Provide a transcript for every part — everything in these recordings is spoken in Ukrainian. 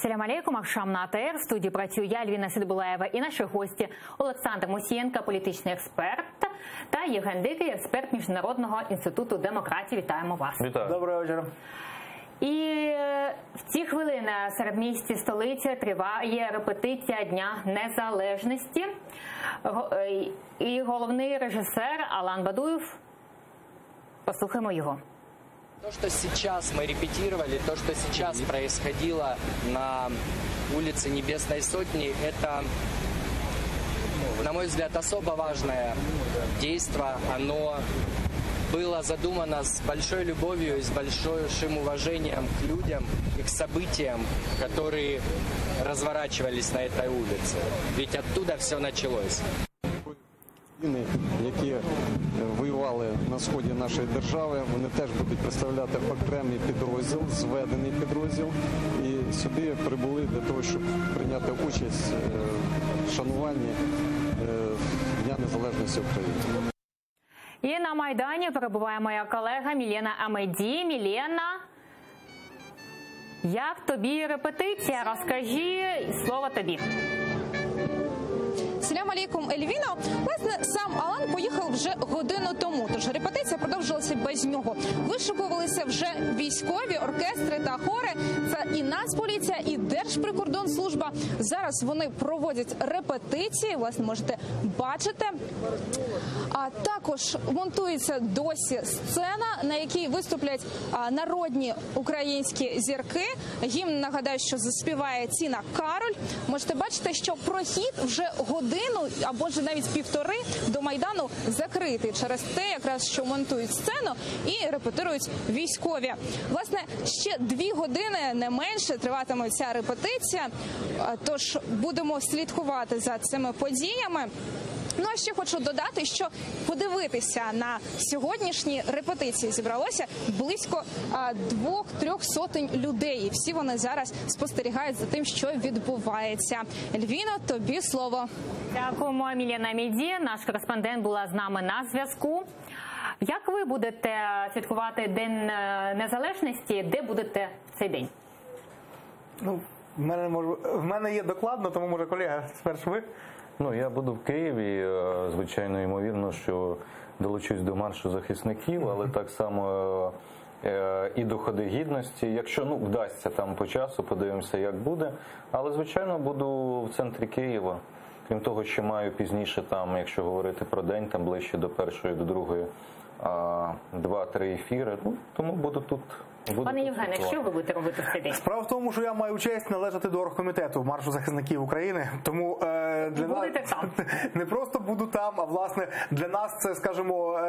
Салям алейкум, Ахшам на АТР. В студії працюю я, Альвіна Сидбулаєва, і наші гості Олександр Мусієнко, політичний експерт, та Євген Дикий, експерт Міжнародного інституту демократії. Вітаємо вас. Вітаю. Доброго вечора. І в ці хвилини серед місті столиці триває репетиція Дня Незалежності. І головний режисер Алан Бадуєв. Послухаємо його. То, что сейчас мы репетировали, то, что сейчас происходило на улице Небесной Сотни, это, на мой взгляд, особо важное действие. Оно было задумано с большой любовью и с большим уважением к людям и к событиям, которые разворачивались на этой улице. Ведь оттуда все началось. Які воювали на сході нашої держави, вони теж будуть представляти окремий підрозділ, зведений підрозділ, і сюди прибули для того, щоб прийняти участь в шануванні Дня Незалежності України. І на Майдані перебуває моя колега Мілена Амеді. Мілена, як тобі репетиція? Розкажи, слово тобі. Салям алейкум, Ельвіно. Власне, сам Алан поїхав вже годину тому, тож репетиція продовжилася без нього. Вишукувалися вже військові, оркестри та хори. Це і Нацполіція, і Держприкордонслужба. Зараз вони проводять репетиції, власне, можете бачити. А також монтується досі сцена, на якій виступлять народні українські зірки. Гімн, нагадаю, що заспіває Тіна Кароль. Можете бачити, що прохід вже годину або ж навіть півтори до Майдану закритий через те, якраз що монтують сцену і репетирують військові. Власне, ще 2 години, не менше, триватиме ця репетиція, тож будемо слідкувати за цими подіями. Ну, а ще хочу додати, що подивитися на сьогоднішні репетиції зібралося близько 2-3 сотень людей. І всі вони зараз спостерігають за тим, що відбувається. Ельвіно, тобі слово. Дякуємо, Мілена Амеді. Наш кореспондент була з нами на зв'язку. Як ви будете святкувати День Незалежності? Де будете в цей день? Ну, в мене є докладно, тому може колега спершу ви. Ну, я буду в Києві, звичайно, ймовірно, що долучусь до маршу захисників, але так само і до Ходи Гідності. Якщо, вдасться там по часу, подивимося, як буде. Але, звичайно, буду в центрі Києва. Крім того, що маю пізніше там, якщо говорити про день, там ближче до 1-ї, до 2-ї, 2-3 ефіри. Ну, тому буду тут. Пане Євгене, що ви будете робити в цей день? Справа в тому, що я маю честь належати до оргкомітету маршу захисників України, тому для нас не просто буду там, а власне для нас це, скажімо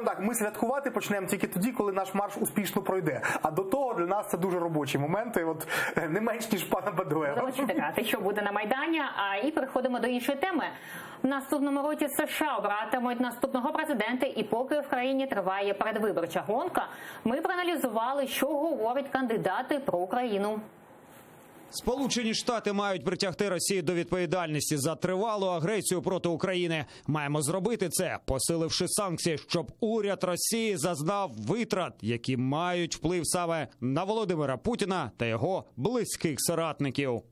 так, ми святкувати почнемо тільки тоді, коли наш марш успішно пройде. А до того для нас це дуже робочі моменти, от не менш ніж пана Бадуєва. Будемо чекати, що буде на Майдані, і переходимо до іншої теми. В наступному році США обиратимуть наступного президента, і поки в країні триває передвиборча гонка, ми проаналізували, що говорять кандидати про Україну. Сполучені Штати мають притягти Росію до відповідальності за тривалу агресію проти України. Маємо зробити це, посиливши санкції, щоб уряд Росії зазнав витрат, які мають вплив саме на Володимира Путіна та його близьких соратників.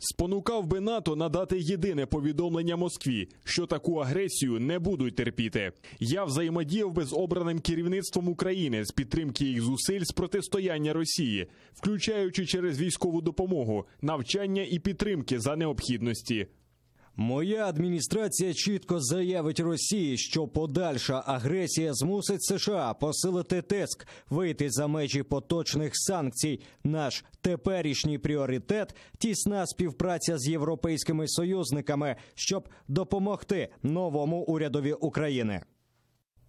Спонукав би НАТО надати єдине повідомлення Москві, що таку агресію не будуть терпіти. Я взаємодіяв би з обраним керівництвом України з підтримки їх зусиль з протистояння Росії, включаючи через військову допомогу, навчання і підтримки за необхідності. Моя адміністрація чітко заявить Росії, що подальша агресія змусить США посилити тиск, вийти за межі поточних санкцій. Наш теперішній пріоритет – тісна співпраця з європейськими союзниками, щоб допомогти новому урядові України.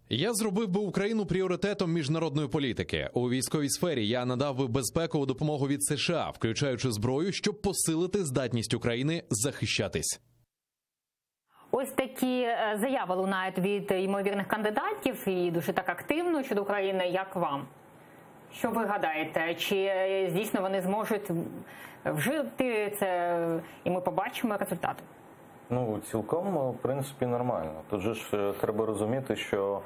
Я зробив би Україну пріоритетом міжнародної політики. У військовій сфері я надав би безпекову допомогу від США, включаючи зброю, щоб посилити здатність України захищатись. Ось такі заяви лунають від ймовірних кандидатів і дуже так активно щодо України. Як вам? Що ви гадаєте? Чи дійсно вони зможуть вжити це і ми побачимо результати? Ну, цілком, в принципі, нормально. Тут же ж треба розуміти, що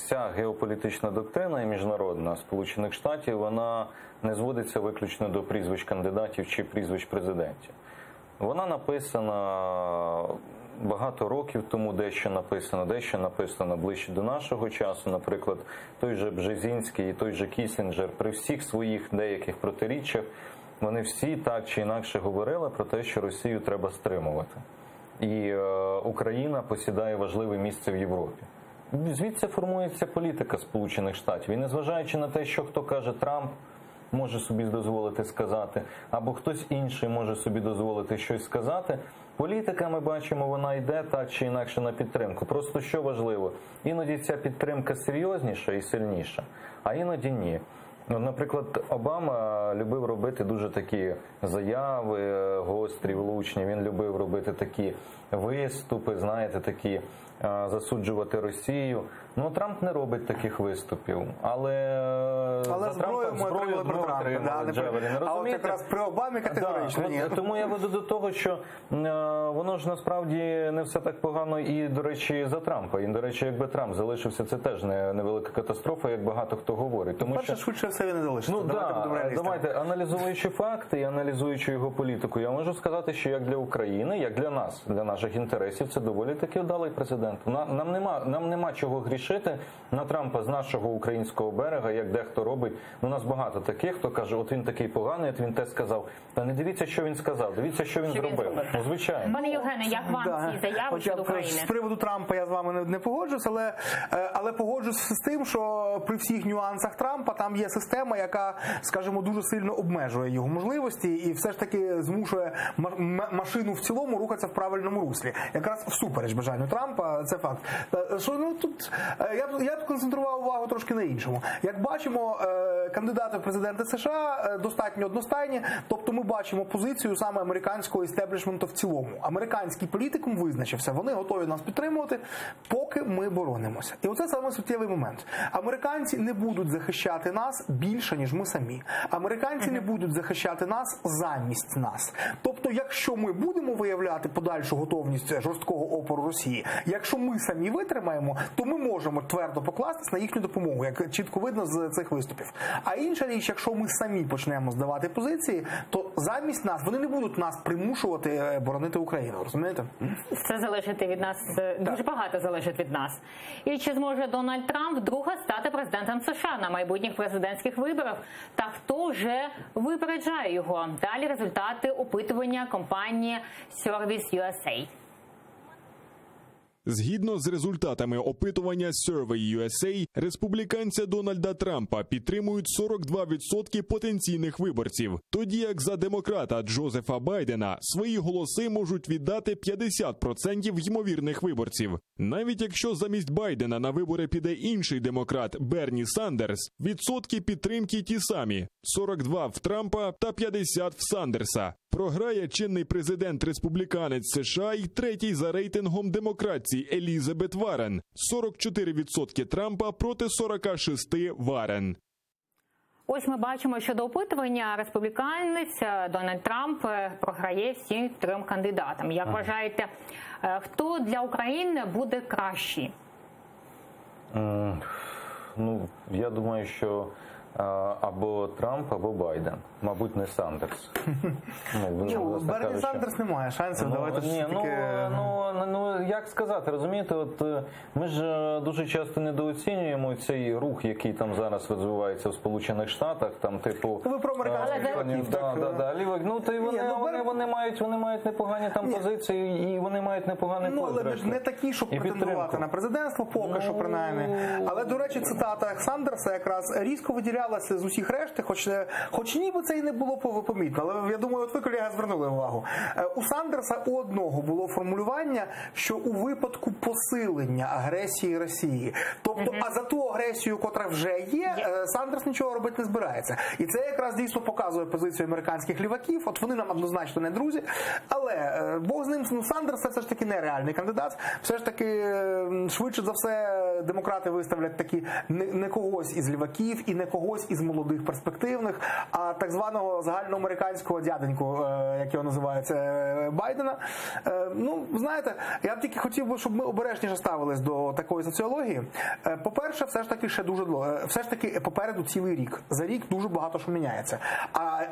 ця геополітична доктрина і міжнародна Сполучених Штатів, вона не зводиться виключно до прізвищ кандидатів чи прізвищ президентів. Вона написана багато років тому, дещо написано ближче до нашого часу. Наприклад, той же Бжезінський і той же Кіссінджер при всіх своїх деяких протиріччях, вони всі так чи інакше говорили про те, що Росію треба стримувати. І Україна посідає важливе місце в Європі. Звідси формується політика Сполучених Штатів. І незважаючи на те, що хто каже Трамп, може собі дозволити сказати, або хтось інший може собі дозволити щось сказати, політика, ми бачимо, вона йде так чи інакше на підтримку. Просто що важливо, іноді ця підтримка серйозніша і сильніша, а іноді ні. Наприклад, Обама любив робити дуже такі заяви гострі, влучні, він любив робити такі виступи, знаєте, такі засуджувати Росію. Ну, Трамп не робить таких виступів, але зброю ми отримали про Трампа. А от якраз при Обамі категорично ні. Тому я веду до того, що воно ж насправді не все так погано і, до речі, за Трампа. І, до речі, якби Трамп залишився, це теж невелика катастрофа, як багато хто говорить. Тому що швидше все він не залишиться. Ну, давайте, аналізуючи факти і аналізуючи його політику, я можу сказати, що як для України, як для нас, для наших інтересів, це доволі таки вдалий президент. Нам нема чого грішити на Трампа з нашого українського берега, як дехто робить. У нас багато таких, хто каже, от він такий поганий, от він те сказав. Та не дивіться, що він сказав, дивіться, що він зробив. Ну, звичайно. Пане Євгене, як вам ці заяви щодо України? З приводу Трампа я з вами не погоджуюсь, але погоджуюсь з тим, що при всіх нюансах Трампа там є система, яка, скажімо, дуже сильно обмежує його можливості і все ж таки змушує машину в цілому рухатися в правильному руслі. Якраз всупереч бажанню Трампа, це факт. Що, ну, тут я б концентрував увагу трошки на іншому. Як бачимо, кандидати в президенти США достатньо одностайні, тобто ми бачимо позицію саме американського істеблішменту в цілому. Американський політикум визначився, вони готові нас підтримувати, поки ми боронимося. І оце саме суттєвий момент. Американці не будуть захищати нас більше, ніж ми самі. Американці не будуть захищати нас замість нас. Тобто, якщо ми будемо виявляти подальшу готовність жорсткого опору Росії, якщо ми самі витримаємо, то ми можемо твердо покластись на їхню допомогу, як чітко видно з цих виступів. А інша річ, якщо ми самі почнемо здавати позиції, то замість нас вони не будуть нас примушувати боронити Україну. Розумієте? Це залежить від нас, дуже багато залежить від нас. І чи зможе Дональд Трамп вдруге стати президентом США на майбутніх президентських виборах? Та хто вже випереджає його? Далі результати опитування компанії Service USA. Згідно з результатами опитування Survey USA, республіканця Дональда Трампа підтримують 42% потенційних виборців, тоді як за демократа Джозефа Байдена свої голоси можуть віддати 50% ймовірних виборців. Навіть якщо замість Байдена на вибори піде інший демократ Берні Сандерс, відсотки підтримки ті самі – 42 в Трампа та 50 в Сандерса. Програє чинний президент-республіканець США і третій за рейтингом демократії Елізабет Варен – 44% Трампа проти 46% Варен. Ось ми бачимо, що до опитування республіканець Дональд Трамп програє всім трьом кандидатам. Як вважаєте, хто для України буде кращий? Ну, я думаю, що або Трамп, або Байден. Мабуть, не Сандерс. Берні Сандерс не має шансів. Як сказати, розумієте, от ми ж дуже часто недооцінюємо цей рух, який там зараз розвивається в Сполучених Штатах, там типу... Ви про американських. Ну, то й вони мають непогані там позиції, і вони мають непоганий погляд. Але не такі, щоб претендувати на президентство, поки що принаймні. Але, до речі, цитата Сандерса якраз різко виділялася з усіх решти, хоч ніби це і не було помітно. Але я думаю, от ви, колега, звернули увагу. У Сандерса у одного було формулювання, що у випадку посилення агресії Росії, тобто, а за ту агресію, котра вже є, Сандерс нічого робити не збирається. І це якраз дійсно показує позицію американських ліваків. От вони нам однозначно не друзі. Але Бог з ним, Сандерс це все ж таки нереальний кандидат. Все ж таки, швидше за все, демократи виставлять такі не когось із ліваків і не когось когось із молодих перспективних, а так званого загальноамериканського дяденьку, як його називається, Байдена. Ну, знаєте, я б тільки хотів би, щоб ми обережніше ставились до такої соціології. По-перше, все ж таки попереду цілий рік. За рік дуже багато що міняється.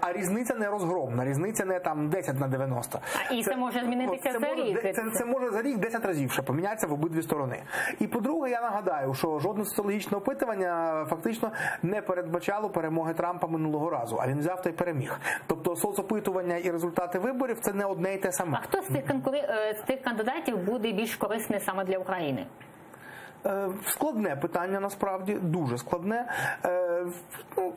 А різниця не розгромна, різниця не там 10 на 90. І це може змінитися за рік. Це може за рік 10 разів ще помінятися в обидві сторони. І по-друге, я нагадаю, що жодне соціологічне опитування фактично не передбачало перемоги Трампа минулого разу, а він взяв та й переміг. Тобто соцопитування і результати виборів – це не одне й те саме. А хто з цих кандидатів буде більш корисний саме для України? Складне питання, насправді, дуже складне.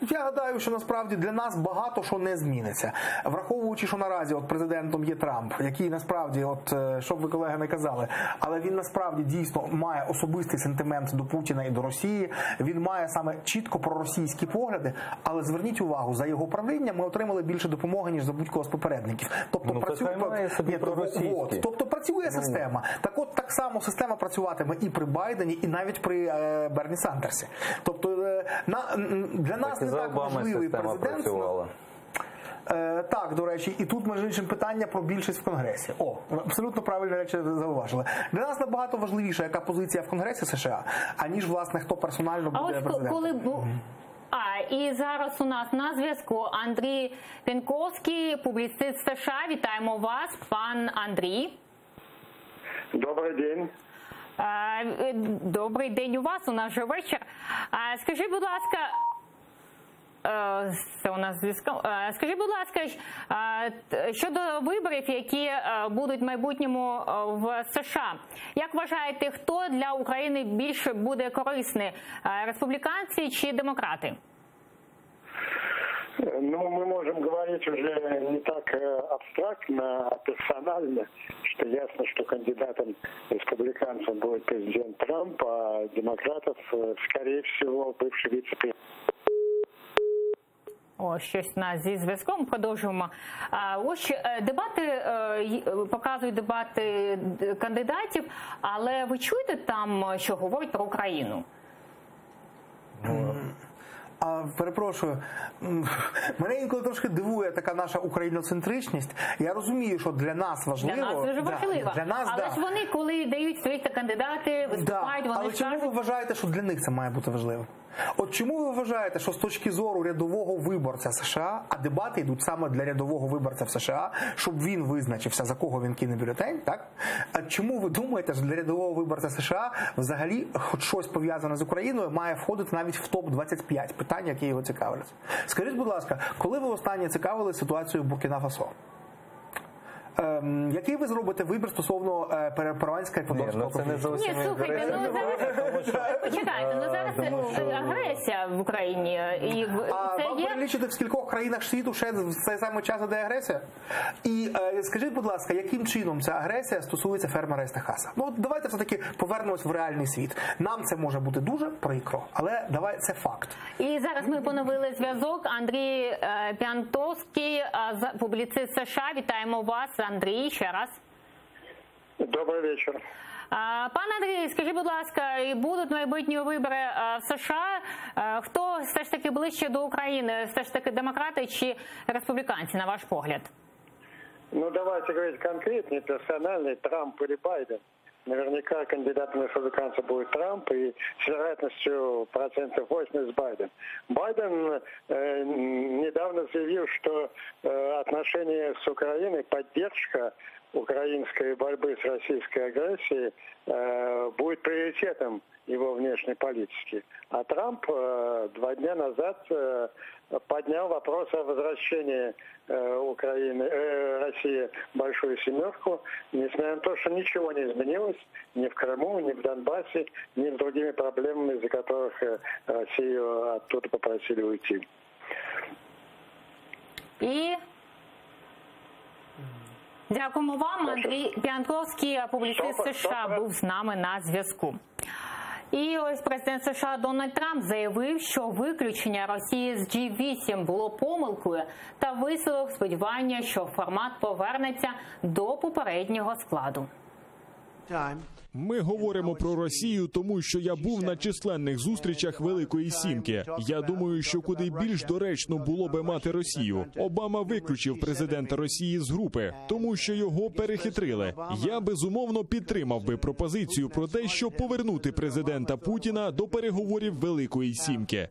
Я гадаю, що насправді для нас багато що не зміниться. Враховуючи, що наразі президентом є Трамп, який насправді, що б ви, колеги, не казали, але він насправді дійсно має особистий сентимент до Путіна і до Росії, він має саме чітко проросійські погляди, але зверніть увагу, за його правління ми отримали більше допомоги, ніж за будь-кого з попередників. Тобто, працює система. Так само система працюватиме і при Байдені, і навіть при Берні Сандерсі. Тобто для нас не так важливий президент. Так, до речі, і тут, між іншим, питання про більшість в Конгресі. Абсолютно правильні речі зауважили. Для нас набагато важливіше, яка позиція в Конгресі США, аніж, власне, хто персонально буде президентом. І зараз у нас на зв'язку Андрій Пянковський, публіцист США. Вітаємо вас, пан Андрій. Добрий день. Добрий день у вас, у нас же вечір. Скажіть, будь ласка, це у нас зв'язком. Скажіть, будь ласка, щодо виборів, які будуть в майбутньому в США, як вважаєте, хто для України більше буде корисний, республіканці чи демократи? Ну, мы можем говорить уже не так абстрактно, а персонально, что ясно, что кандидатом республиканцем будет президент Трамп, а демократов, скорее всего, бывший вице-премьер. Щось у нас зі зв'язком, продовжуємо. Ось дебати, показують дебати кандидатів, але ви чуєте там, що говорять про Україну? Перепрошую, мене інколи трошки дивує така наша україноцентричність. Я розумію, що для нас важливо. Для нас дуже важливо. Для нас, але ж вони, коли дають своїх кандидати, виступають, вони але чому ви вважаєте, що для них це має бути важливо? Чому ви вважаєте, що з точки зору рядового виборця США, а дебати йдуть саме для рядового виборця в США, щоб він визначився, за кого він кине бюлетень, так? А чому ви думаєте, що для рядового виборця США взагалі хоч щось пов'язане з Україною має входити навіть в топ-25 питань, які його цікавлять? Скажіть, будь ласка, коли ви останнє цікавили ситуацію в Буркіна-Фасо? Який ви зробите вибір стосовно перуансько-еквадорського конфлікту? Ні, слухайте, почекайте, зараз агресія в Україні. Вам перелічити, в скількох країнах світу ще в цей самий час іде агресія? І скажіть, будь ласка, яким чином ця агресія стосується фермера із Техаса? Давайте все-таки повернемось в реальний світ. Нам це може бути дуже прикро, але це факт. І зараз ми поновили зв'язок. Андрій Пянковський, публіцист США. Вітаємо вас, Андрій, ще раз. Добрий вечір. Пане Андрій, скажіть, будь ласка, будуть майбутні вибори в США? Хто все ж таки ближче до України? Все ж таки демократи чи республіканці, на ваш погляд? Ну, давайте говорить конкретнее, персональный, Трамп или Байден. Наверняка кандидатом республиканца будет Трамп, и с вероятностью 80% Байден. Байден недавно заявил, что отношения с Украиной, поддержка украинской борьбы с российской агрессией будет приоритетом его внешней политики. А Трамп 2 дня назад поднял вопрос о возвращении России в Большую Семерку, несмотря на то, что ничего не изменилось ни в Крыму, ни в Донбассе, ни с другими проблемами, из-за которых Россию оттуда попросили уйти. І дякуємо вам. Андрій Пянковський, публіцист США, був з нами на зв'язку. І ось президент США Дональд Трамп заявив, що виключення Росії з G8 було помилкою та висловив сподівання, що формат повернеться до попереднього складу. Ми говоримо про Росію, тому що я був на численних зустрічах Великої Сімки. Я думаю, що куди більш доречно було би мати Росію. Обама виключив президента Росії з групи, тому що його перехитрили. Я, безумовно, підтримав би пропозицію про те, щоб повернути президента Путіна до переговорів Великої Сімки.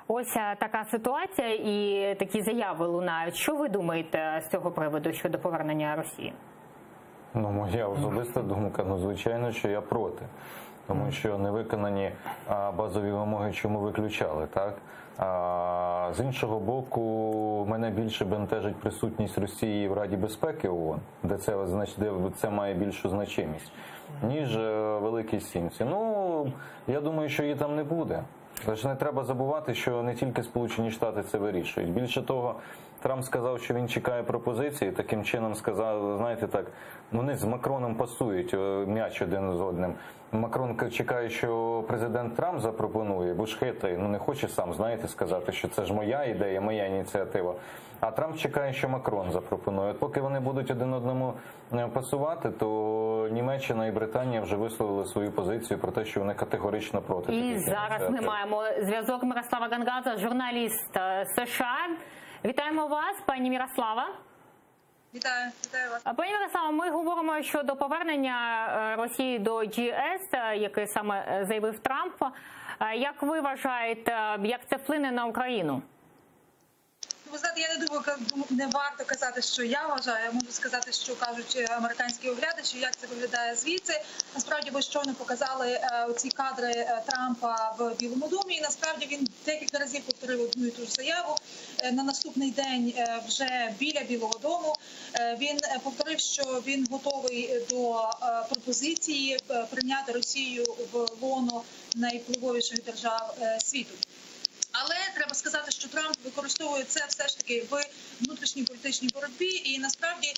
Ось така ситуація і такі заяви лунають. Що ви думаєте з цього приводу щодо повернення Росії? Ну, моя особиста думка, звичайно, що я проти. Тому що не виконані базові вимоги, чому виключали, так? А з іншого боку, мене більше бентежить присутність Росії в Раді безпеки ООН, де це має більшу значимість, ніж Великій Сімці. Ну, я думаю, що її там не буде. Тож не треба забувати, що не тільки Сполучені Штати це вирішують. Більше того, Трамп сказав, що він чекає пропозиції, таким чином сказав, знаєте так, вони з Макроном пасують м'яч один з одним. Макрон чекає, що президент Трамп запропонує, бо ж хитрий, не хоче сам, знаєте, сказати, що це ж моя ідея, моя ініціатива. А Трамп чекає, що Макрон запропонує. От поки вони будуть один одному пасувати, то Німеччина і Британія вже висловили свою позицію про те, що вони категорично проти. І зараз ми маємо зв'язок Мирослава Гангадзе, журналіст США. Вітаємо вас, пані Мирослава. Вітаю вас. Пані Мирослава, ми говоримо щодо повернення Росії до ЄС, яке саме заявив Трамп. Як ви вважаєте, як це вплине на Україну? Ви знаєте, я не думаю, не варто казати, що я вважаю. Я можу сказати, що кажуть американські оглядачі, як це виглядає звідси. Насправді, ви щойно показали ці кадри Трампа в Білому домі. І насправді він декілька разів повторив одну і ту ж заяву. На наступний день вже біля Білого дому він повторив, що він готовий до пропозиції прийняти Росію в лоно найвпливовіших держав світу. Але треба сказати, що Трамп використовує це все ж таки в внутрішній політичній боротьбі, і насправді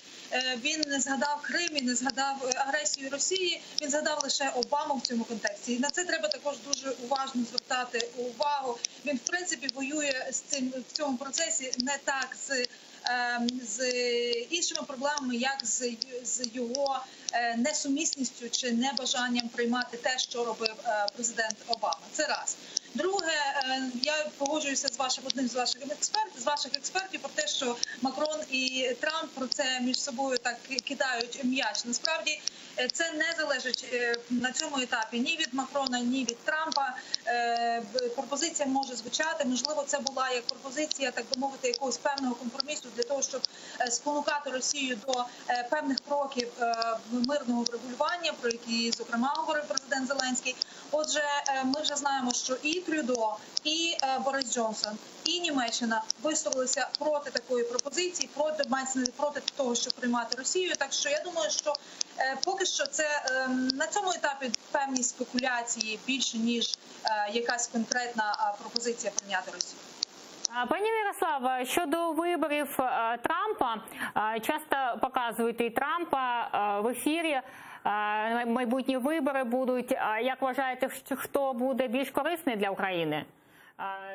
він не згадав Крим, він не згадав агресію Росії, він згадав лише Обаму в цьому контексті. І на це треба також дуже уважно звертати увагу. Він, в принципі, воює в цьому процесі не так з іншими проблемами, як з його несумісністю чи небажанням приймати те, що робив президент Обама. Це раз. Друге, я погоджуюся з одним з ваших експертів про те, що Макрон і Трамп про це між собою так кидають м'яч. Насправді це не залежить на цьому етапі ні від Макрона, ні від Трампа. Пропозиція може звучати. Можливо, це була як пропозиція, так би мовити, якогось певного компромісу для того, щоб спонукати Росію до певних кроків мирного врегулювання, про які, зокрема, говорив президент Зеленський. Отже, ми вже знаємо, що і Трюдо, і Борис Джонсон, і Німеччина висловилися проти такої пропозиції, проти того, щоб приймати Росію. Так що я думаю, що поки що це на цьому етапі певні спекуляції більше, ніж якась конкретна пропозиція прийняти Росію. Пані Мирослава, щодо виборів Трампа, часто показують і Трампа в ефірі, майбутні вибори будуть. Як вважаєте, хто буде більш корисний для України?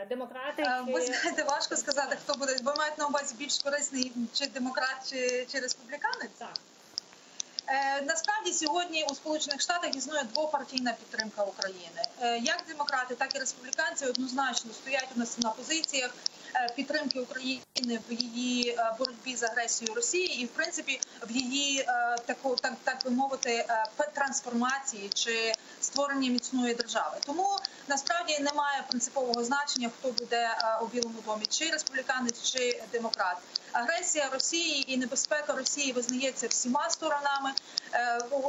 Демократи? Ви знаєте, важко сказати, хто буде. Ви маєте на увазі більш корисний, чи демократ, чи республіканець? Так. Насправді сьогодні у Сполучених Штатах існує двопартійна підтримка України. Як демократи, так і республіканці однозначно стоять у нас на позиціях підтримки України в її боротьбі з агресією Росії і, в принципі, в її так би мовити трансформації чи створення міцної держави. Тому насправді немає принципового значення, хто буде у Білому домі, чи республіканець, чи демократ. Агресія Росії і небезпека Росії визнається всіма сторонами.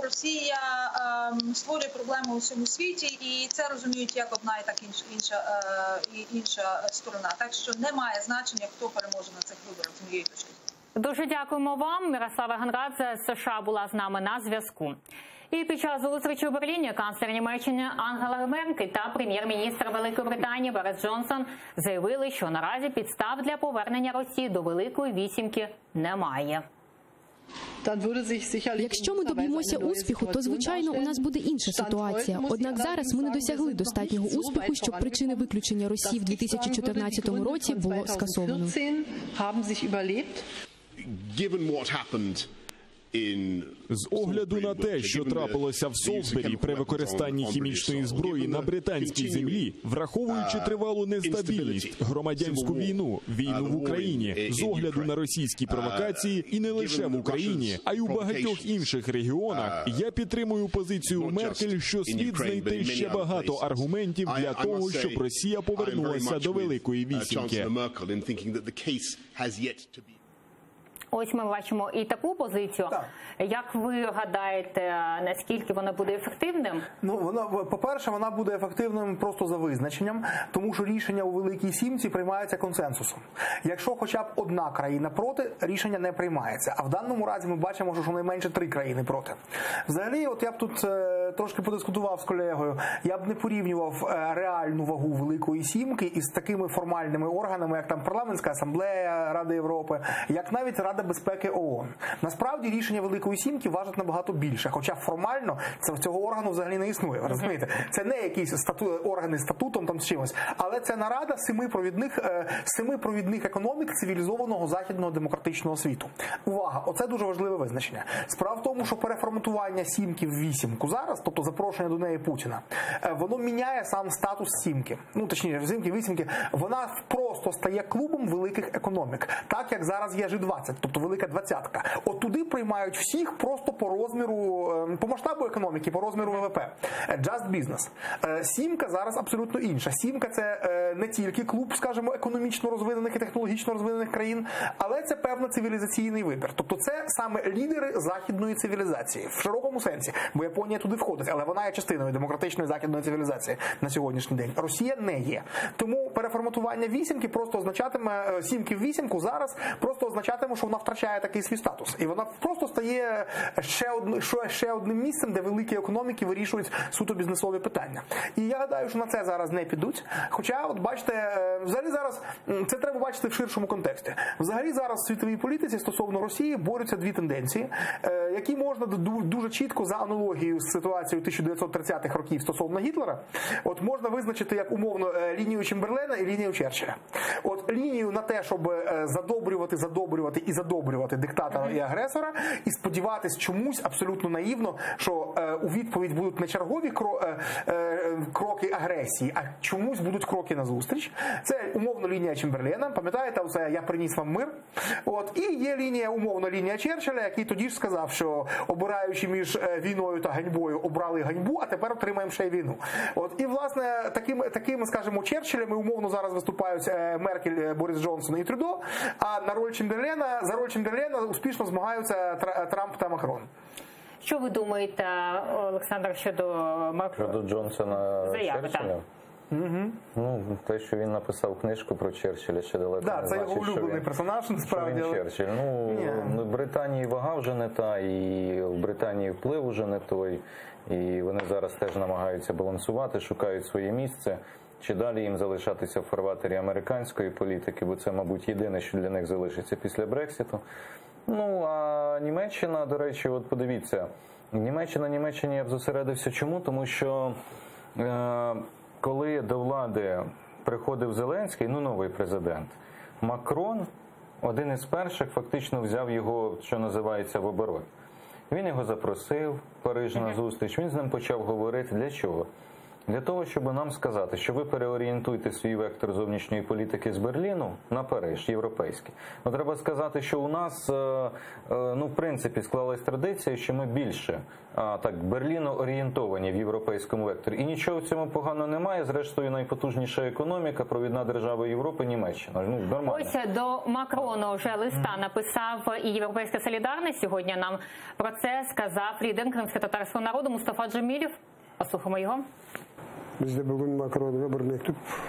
Росія створює проблеми у всьому світі, і це розуміють як одна, і так інша сторона. Так що немає значення, хто переможе на цих виборах, з моєї точки. Дуже дякуємо вам. Мирослава Гангадзе з США була з нами на зв'язку. І під час зустрічі у Берліні канцлер Німеччини Ангела Меркель та прем'єр-міністр Великої Британії Борис Джонсон заявили, що наразі підстав для повернення Росії до Великої Вісімки немає. Якщо ми доб'ємося успіху, то, звичайно, у нас буде інша ситуація. Однак зараз ми не досягли достатнього успіху, щоб причини виключення Росії в 2014 році було скасовано. З огляду на те, що трапилося в Солсбері при використанні хімічної зброї на британській землі, враховуючи тривалу нестабільність, громадянську війну, війну в Україні, з огляду на російські провокації і не лише в Україні, а й у багатьох інших регіонах, я підтримую позицію Меркель, що слід знайти ще багато аргументів для того, щоб Росія повернулася до Великої Вісімки. Ось ми бачимо і таку позицію. Так. Як ви гадаєте, наскільки вона буде ефективним? Ну, по-перше, вона буде ефективним просто за визначенням, тому що рішення у Великій Сімці приймаються консенсусом. Якщо хоча б одна країна проти, рішення не приймається. А в даному разі ми бачимо, що щонайменше 3 країни проти. Взагалі, от я б тут трошки подискутував з колегою, я б не порівнював реальну вагу Великої Сімки із такими формальними органами, як там Парламентська асамблея Ради Європи, як навіть Рада безпеки ООН. Насправді рішення Великої Сімки важать набагато більше, хоча формально цього органу взагалі не існує, ви розумієте? Це не якісь органи з статутом там з чимось, але це нарада 7 провідних економік цивілізованого західного демократичного світу. Увага, оце дуже важливе визначення. Справа в тому, що переформатування Сімки в Вісімку зараз, тобто запрошення до неї Путіна, воно міняє сам статус Сімки. Ну, точніше, Сімки, Вісімки, вона просто стає клубом великих економік, так як зараз є G20, тобто Велика Двадцятка. От туди приймають всіх просто по розміру, по масштабу економіки, по розміру ВВП. Just business. Сімка зараз абсолютно інша. Сімка – це не тільки клуб, скажімо, економічно розвинених і технологічно розвинених країн, але це певно цивілізаційний вибір. Тобто це саме лідери західної цивілізації в широкому сенсі, бо Японія туди входить, але вона є частиною демократичної західної цивілізації на сьогоднішній день. Росія не є. Тому переформатування Вісімки просто означатиме, Сімки в Вісімку зараз просто означатиме, що вона втрачає такий свій статус. І вона просто стає ще одним місцем, де великі економіки вирішують суто бізнесові питання. І я гадаю, що на це зараз не підуть. Хоча, от бачите, взагалі зараз, це треба бачити в ширшому контексті. Взагалі зараз в світовій політиці стосовно Росії борються 2 тенденції, які можна дуже чітко за аналогією з ситуацією 1930-х років стосовно Гітлера, от можна визначити як умовно лінію Чемберлена і лінію Черчилля. От лінію на те, щоб задобрювати диктатора і агресора, і сподіватись чомусь абсолютно наївно, що у відповідь будуть не чергові кроки агресії, а чомусь будуть кроки назустріч. Це умовно лінія Чемберлена, пам'ятаєте, оце «я приніс вам мир». От, і є лінія Черчилля, який тоді ж сказав, що обираючи між війною та ганьбою, обрали ганьбу, а тепер отримаємо ще й війну. От, і, власне, такими, скажімо, Черчиллями умовно зараз виступають Меркель, Борис Джонсон і Трюдо, а за роль Чемберлена успішно змагаються Трамп та Макрон. Що ви думаєте, Олександр, щодо Джонсона Черчилля? Угу. Ну, те, що він написав книжку про Черчилля, ще далеко не це його улюблений персонаж, насправді. Черчилль. Ну, в Британії вага вже не та, і в Британії вплив вже не той, і вони зараз теж намагаються балансувати, шукають своє місце. Чи далі їм залишатися в фарватері американської політики, бо це, мабуть, єдине, що для них залишиться після Брекситу. Ну, а Німеччина, до речі, от подивіться, Німеччині я б зосередився. Чому? Тому що коли до влади приходив Зеленський, новий президент, Макрон, один із перших, фактично взяв його, що називається, в оборот. Він його запросив в Париж на зустріч, він з ним почав говорити. Для чого? Для того, щоб нам сказати, що ви переорієнтуєте свій вектор зовнішньої політики з Берліну на Париж, європейський. Ну, треба сказати, що у нас, в принципі, склалась традиція, що ми більше Берліно-орієнтовані в європейському векторі. І нічого в цьому поганого немає. Зрештою, найпотужніша економіка, провідна держава Європи – Німеччина. Нормально. Ось до Макрона вже листа написав і Європейська солідарність. Сьогодні нам про це сказав лідер кримськотатарського народу Мустафа Джемілєв. Послухаємо його.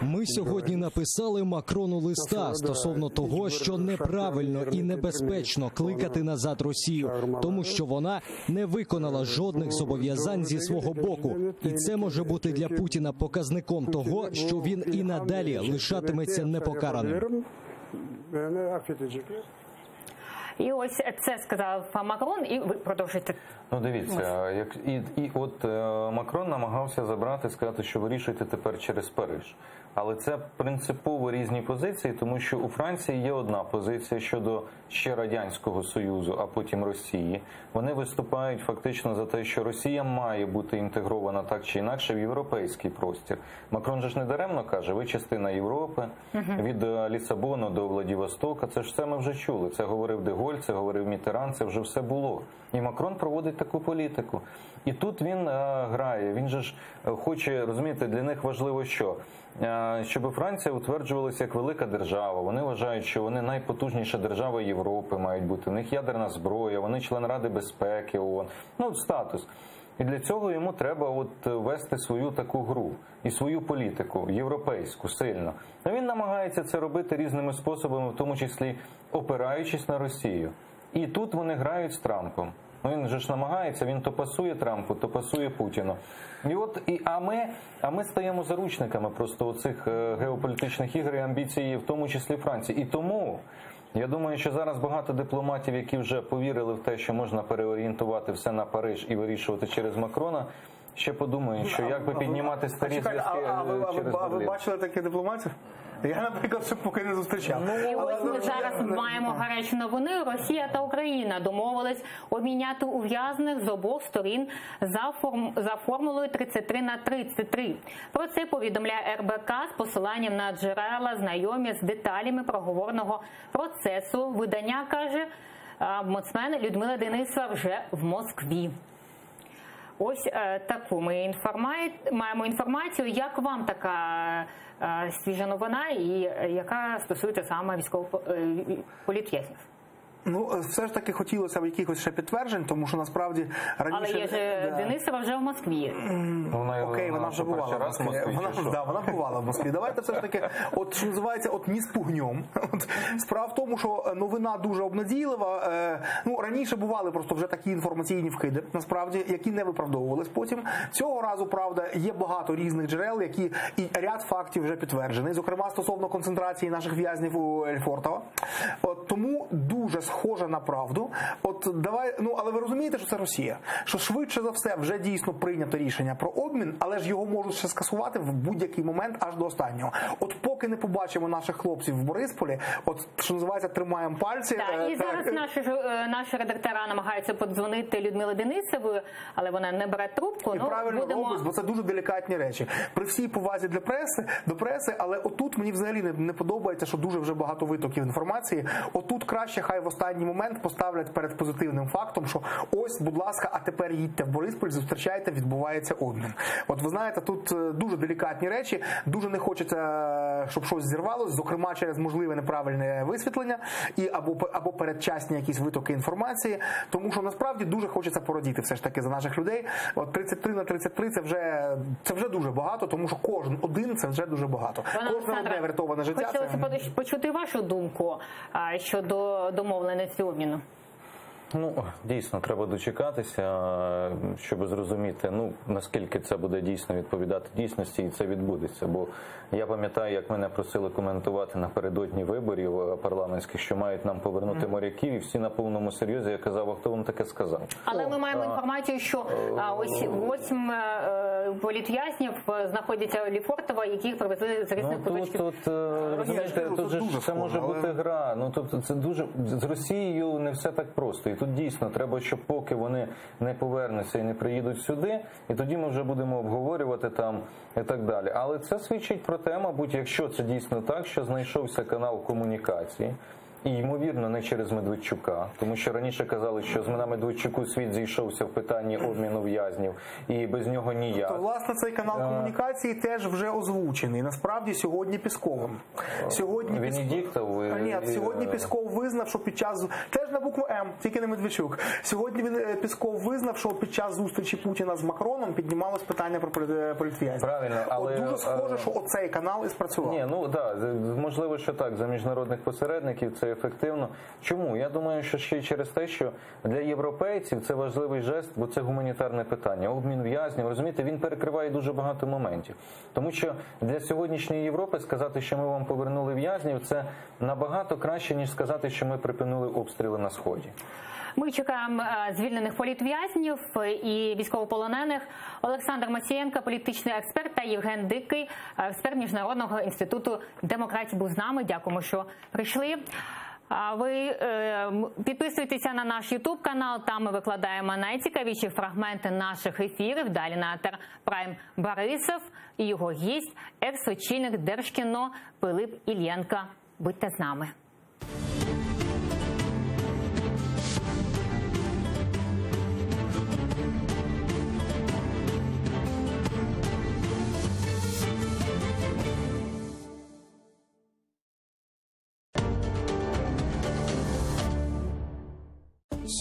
Ми сьогодні написали Макрону листа стосовно того, що неправильно і небезпечно кликати назад Росію, тому що вона не виконала жодних зобов'язань зі свого боку. І це може бути для Путіна показником того, що він і надалі лишатиметься непокараним. І ось це сказав Макрон, і ви продовжуєте. Ну, дивіться, от Макрон намагався сказати, що вирішуйте тепер через Париж. Але це принципово різні позиції, тому що у Франції є одна позиція щодо ще Радянського Союзу, а потім Росії. Вони виступають фактично за те, що Росія має бути інтегрована так чи інакше в європейський простір. Макрон же ж не даремно каже, ви частина Європи, від Лісабону до Владивостока. Це ж все ми вже чули. Це говорив де Голь, це говорив Міттеран, це вже все було. І Макрон проводить таку політику. І тут він грає, він же ж хоче, розумієте, для них важливо що? Щоб Франція утверджувалася як велика держава. Вони вважають, що вони найпотужніша держава Європи мають бути. У них ядерна зброя, вони член Ради безпеки ООН. Ну, статус. І для цього йому треба вести свою таку гру і свою політику, європейську, сильно. А він намагається це робити різними способами, в тому числі опираючись на Росію. І тут вони грають з Трампом. Він же ж намагається, він то пасує Трампу, то пасує Путіну. А ми стаємо заручниками просто оцих геополітичних ігор і амбіцій, в тому числі Франції. І тому я думаю, що зараз багато дипломатів, які вже повірили в те, що можна переорієнтувати все на Париж і вирішувати через Макрона, ще подумають, що як би піднімати старі зв'язки через А ви бачили таких дипломатів? Я, наприклад, ще поки не зустрічав. І ось ми зараз маємо гарячі новини. Росія та Україна домовились обміняти ув'язнених з обох сторін за формулою 33/33. Про це повідомляє РБК з посиланням на джерела, знайомі з деталями проговорного процесу. Видання каже, омбудсмен Людмила Денисова вже в Москві. Ось таку ми маємо інформацію. Як вам така свіжа новина і яка стосується саме військовополітв'язнів? Ну, все ж таки хотілося б якихось ще підтверджень, тому що насправді раніше... Але є ж Денисова вже в Москві. Окей, вона вже бувала в Москві. Вона бувала в Москві. Давайте все ж таки, що називається, ні з пугньом. Справа в тому, що новина дуже обнадійлива. Раніше бували просто вже такі інформаційні вкиди, насправді, які не виправдовувались потім. Цього разу, правда, є багато різних джерел, які і ряд фактів вже підтверджений, зокрема стосовно концентрації наших в'язнів у Ельфортово. Тому дуже схоже на правду. Але ви розумієте, що це Росія. Що швидше за все вже дійсно прийнято рішення про обмін, але ж його можуть ще скасувати в будь-який момент аж до останнього. Поки не побачимо наших хлопців в Борисполі, що називається, тримаємо пальці. І зараз наші редактора намагаються подзвонити Людмилі Денисової, але вона не бере трубку. І правильно робить, бо це дуже делікатні речі. При всій повазі до преси, але отут мені взагалі не подобається, що дуже вже багато витоків інформації. Отут краще хай в останній момент поставлять перед позитивним фактом, що ось, будь ласка, а тепер їдьте в Борисполь, зустрічайте, відбувається обмін. Ви знаєте, тут дуже делікатні речі, дуже не хочеться, щоб щось зірвалося, зокрема через можливе неправильне висвітлення або передчасні якісь витоки інформації, тому що насправді дуже хочеться порадіти все ж таки за наших людей. 33/33 це вже дуже багато, тому що кожен один це вже дуже багато. Кожне одне врятоване життя. Хотілося почути вашу думку щодо домовленості обміну. Дійсно, треба дочекатися, щоб зрозуміти, наскільки це буде дійсно відповідати дійсності, і це відбудеться. Бо я пам'ятаю, як мене просили коментувати напередодні виборів парламентських, що мають нам повернути моряків, і всі на повному серйозі. Я казав, а хто вам таке сказав? Але ми маємо інформацію, що ось 8 політв'язнів знаходяться у Лефортово, яких привезли з різних куточків. Розумієте, тут же це може бути гра. Тобто це дуже з Росією не все так просто. І тут дійсно треба, щоб поки вони не повернуться і не приїдуть сюди, і тоді ми вже будемо обговорювати там і так далі. Але це свідчить про те, мабуть, якщо це дійсно так, що знайшовся канал комунікації, і, ймовірно, не через Медведчука, тому що раніше казали, що на Медведчуку світ зійшовся в питанні обміну в'язнів, і без нього ніяк. Власне, цей канал комунікації теж вже озвучений. Насправді, сьогодні Пєсков. Сьогодні Пєсков визнав, що під час... Теж на букву М, тільки не Медведчук. Сьогодні Пєсков визнав, що під час зустрічі Путіна з Макроном піднімалось питання про політв'язнів. Правильно, але... Дуже схоже, що оцей канал і спрацював. Можливо, що так, за міжнародних посередників це ефективно. Чому? Я думаю, що ще й через те, що для європейців це важливий жест, бо це гуманітарне питання. Обмін в'язнів, розумієте, він перекриває дуже багато моментів. Тому що для сьогоднішньої Європи сказати, що ми вам повернули в'язнів, це набагато краще, ніж сказати, що ми припинили обстріли сили на Сході. Ми чекаємо звільнених політв'язнів і військовополонених. Олександр Мосієнко, політичний експерт, та Євген Дикий, експерт Міжнародного інституту демократії, був з нами. Дякуємо, що прийшли. Ви підписуйтеся на наш YouTube-канал, там ми викладаємо найцікавіші фрагменти наших ефірів. Далі на Етер Прайм Борисов і його гість, екс-очільник Держкіно Пилип Іллєнко. Будьте з нами.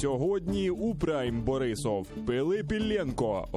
Сьогодні у Прайм Борисов Пилип Іллєнко,